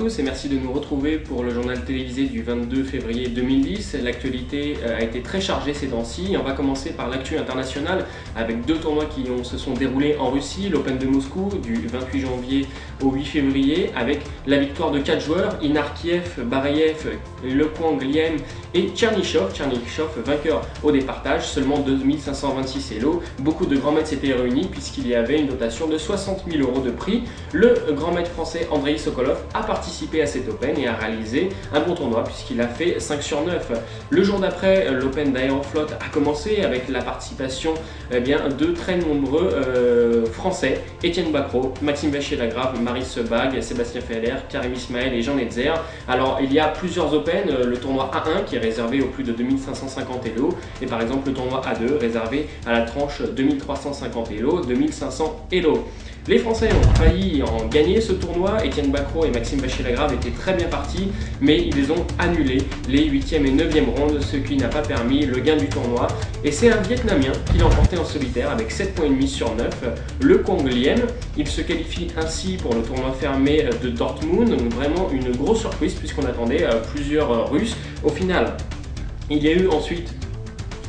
tous et merci de nous retrouver pour le journal télévisé du 22 février 2010. L'actualité a été très chargée ces temps-ci. On va commencer par l'actu internationale avec deux tournois qui se sont déroulés en Russie. L'Open de Moscou du 28 janvier au 8 février avec la victoire de 4 joueurs, Inarkiev, Bareyev, Lequang Liem et Tchernyshov. Tchernyshov vainqueur au départage, seulement 2526 Elo. Beaucoup de grands maîtres s'étaient réunis puisqu'il y avait une dotation de 60 000 € de prix. Le grand maître français Andrei Sokolov a participé à cet Open et a réalisé un bon tournoi puisqu'il a fait 5 sur 9. Le jour d'après, l'Open d'Aeroflot a commencé avec la participation de très nombreux Français, Etienne Bacrot, Maxime Vachier-Lagrave, Maryse Sebag, Sébastien Feller, Karim Ismaël et Jean Netzer. Alors il y a plusieurs Open, le tournoi A1 qui est réservé aux plus de 2550 Elo et par exemple le tournoi A2 réservé à la tranche 2350 Elo, 2500 Elo. Les Français ont failli en gagner ce tournoi, Etienne Bacrot et Maxime Vachier-Lagrave étaient très bien partis, mais ils les ont annulés les 8e et 9e rondes, ce qui n'a pas permis le gain du tournoi. Et c'est un Vietnamien qui l'a emporté en solitaire avec 7,5 points sur 9, Lequang Liem. Il se qualifie ainsi pour le tournoi fermé de Dortmund, vraiment une grosse surprise puisqu'on attendait plusieurs Russes. Au final, il y a eu ensuite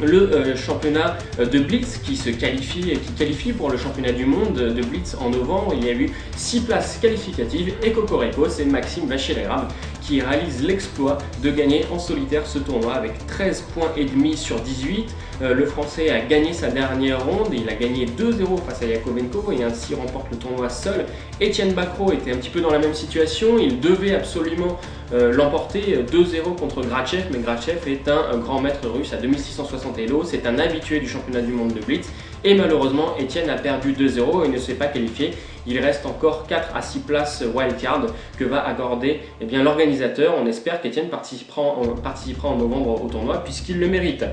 le championnat de Blitz qui qualifie pour le championnat du monde de Blitz en novembre. Il y a eu 6 places qualificatives et Cocorico, c'est Maxime Vachier-Lagrave qui réalise l'exploit de gagner en solitaire ce tournoi avec 13,5 points sur 18. Le Français a gagné sa dernière ronde, il a gagné 2-0 face à Yakovenko et ainsi remporte le tournoi seul. Etienne Bacrot était un petit peu dans la même situation, il devait absolument l'emporter 2-0 contre Grachev, mais Grachev est un grand maître russe à 2660 Elo, c'est un habitué du championnat du monde de Blitz et malheureusement Etienne a perdu 2-0 et ne s'est pas qualifié. Il reste encore 4 à 6 places wildcard que va accorder l'organisateur. On espère qu'Etienne participera en novembre au tournoi puisqu'il le mérite.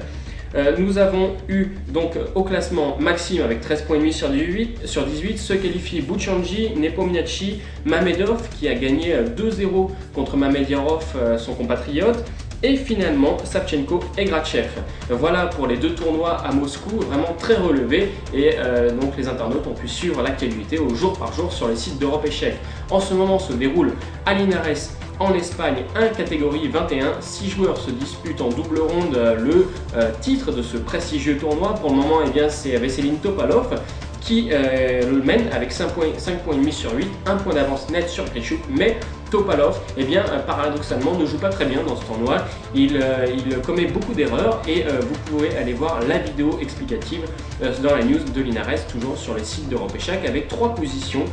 Nous avons eu donc au classement Maxime avec 13,5 points sur 18, se qualifie Bouchanji, Nepomniachtchi, Mamedov qui a gagné 2-0 contre Mamediarov, son compatriote, et finalement Savchenko et Grachev. Voilà pour les deux tournois à Moscou, vraiment très relevés et donc les internautes ont pu suivre l'actualité au jour par jour sur les sites d'Europe Échec. En ce moment se déroule à Linares en Espagne, catégorie 21. 6 joueurs se disputent en double ronde le titre de ce prestigieux tournoi. Pour le moment, c'est Vesselin Topalov qui le mène avec 5,5 points sur 8, 1 point d'avance net sur Krichuk, mais Topalov, paradoxalement, ne joue pas très bien dans ce tournoi. Il commet beaucoup d'erreurs et vous pouvez aller voir la vidéo explicative dans la news de Linares, toujours sur les sites d'Europe Échec, avec 3 positions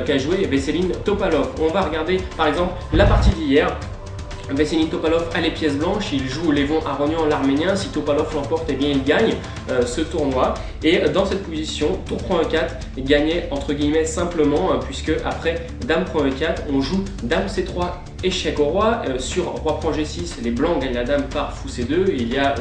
qu'a joué Vesselin Topalov. On va regarder par exemple la partie d'hier. Vesselin Topalov a les pièces blanches, il joue Levon Aronian l'arménien. Si Topalov l'emporte, il gagne ce tournoi. Et dans cette position, tour prend E4, gagnait entre guillemets simplement, puisque après Dame prend E4, on joue Dame C3, échec au roi. Sur Roi prend G6, les blancs gagnent la Dame par Fou C2. Il y a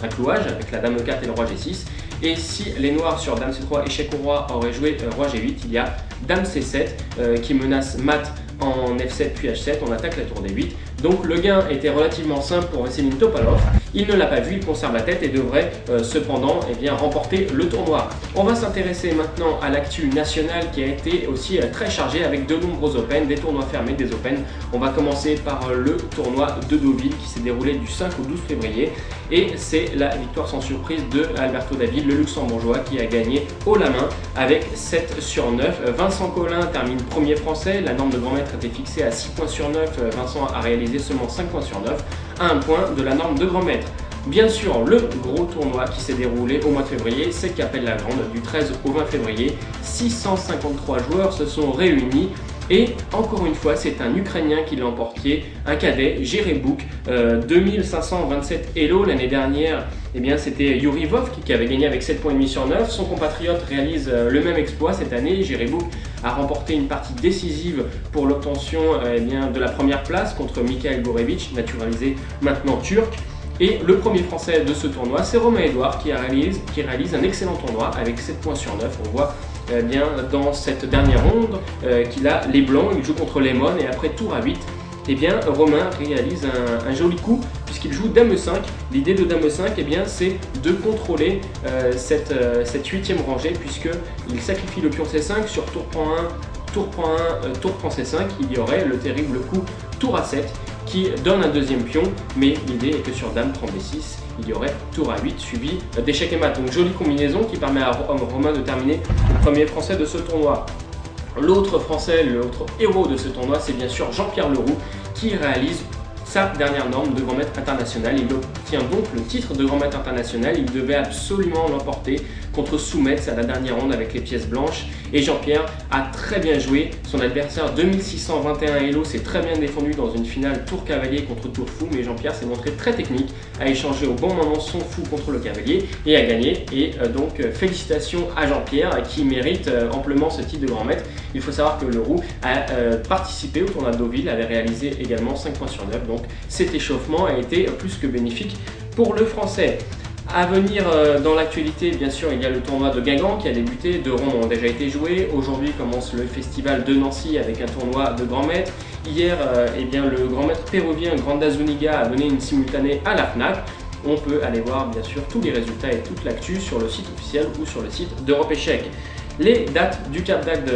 un clouage avec la Dame E4 et le Roi G6. Et si les noirs sur Dame C3, échec au roi, auraient joué Roi G8, il y a Dame C7 qui menace Mat en F7 puis H7, on attaque la tour D8. Donc le gain était relativement simple pour Vesselin Topalov. Il ne l'a pas vu, il conserve la tête et devrait cependant remporter le tournoi. On va s'intéresser maintenant à l'actu nationale qui a été aussi très chargée avec de nombreux Open, des tournois fermés, des Open. On va commencer par le tournoi de Deauville qui s'est déroulé du 5 au 12 février et c'est la victoire sans surprise de Alberto David, le luxembourgeois qui a gagné haut la main avec 7 sur 9. Vincent Collin termine premier français, la norme de grand maître était fixée à 6 points sur 9, Vincent a réalisé seulement 5 points sur 9, à 1 point de la norme de grand maître. Bien sûr, le gros tournoi qui s'est déroulé au mois de février, c'est Capelle-la-Grande, du 13 au 20 février. 653 joueurs se sont réunis et encore une fois, c'est un Ukrainien qui l'a emporté, un cadet, Jerebuk, 2527 Elo. L'année dernière, c'était Yuri Vovk qui avait gagné avec 7,5 points sur 9. Son compatriote réalise le même exploit cette année. Jerebuk a remporté une partie décisive pour l'obtention de la première place contre Mikhail Gorevic, naturalisé maintenant turc. Et le premier français de ce tournoi, c'est Romain Edouard qui réalise un excellent tournoi avec 7 points sur 9. On voit dans cette dernière ronde qu'il a les blancs, il joue contre les Lemon et après tour à 8, Romain réalise un joli coup puisqu'il joue Dame 5. L'idée de Dame 5, c'est de contrôler cette 8e rangée puisqu'il sacrifie le pion C5 sur tour prend 1, tour prend C5, il y aurait le terrible coup tour à 7 qui donne un deuxième pion, mais l'idée est que sur Dame prend B6, il y aurait tour à 8 suivi d'échec et mat. Donc jolie combinaison qui permet à Romain de terminer le premier français de ce tournoi. L'autre français, l'autre héros de ce tournoi, c'est bien sûr Jean-Pierre Leroux qui réalise sa dernière norme de grand maître international. Il obtient donc le titre de grand maître international. Il devait absolument l'emporter contre Soumetz à la dernière ronde avec les pièces blanches. Et Jean-Pierre a très bien joué. Son adversaire 2621 Elo s'est très bien défendu dans une finale tour cavalier contre tour fou. Mais Jean-Pierre s'est montré très technique, a échangé au bon moment son fou contre le cavalier et a gagné. Et donc félicitations à Jean-Pierre qui mérite amplement ce titre de grand maître. Il faut savoir que Leroux a participé au tournoi de Deauville, avait réalisé également 5 points sur 9. Donc cet échauffement a été plus que bénéfique pour le français. À venir dans l'actualité, bien sûr, il y a le tournoi de Guingamp qui a débuté. 2 rondes ont déjà été jouées. Aujourd'hui commence le festival de Nancy avec un tournoi de grand maître. Hier, le grand maître péruvien Granda Zuniga a donné une simultanée à la FNAC. On peut aller voir bien sûr tous les résultats et toute l'actu sur le site officiel ou sur le site d'Europe Échec. Les dates du Cap d'Agde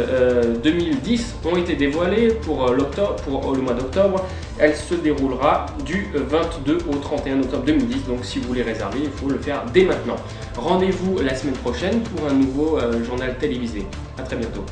2010 ont été dévoilées pour le mois d'octobre. Elle se déroulera du 22 au 31 octobre 2010. Donc si vous voulez réserver, il faut le faire dès maintenant. Rendez-vous la semaine prochaine pour un nouveau journal télévisé. À très bientôt.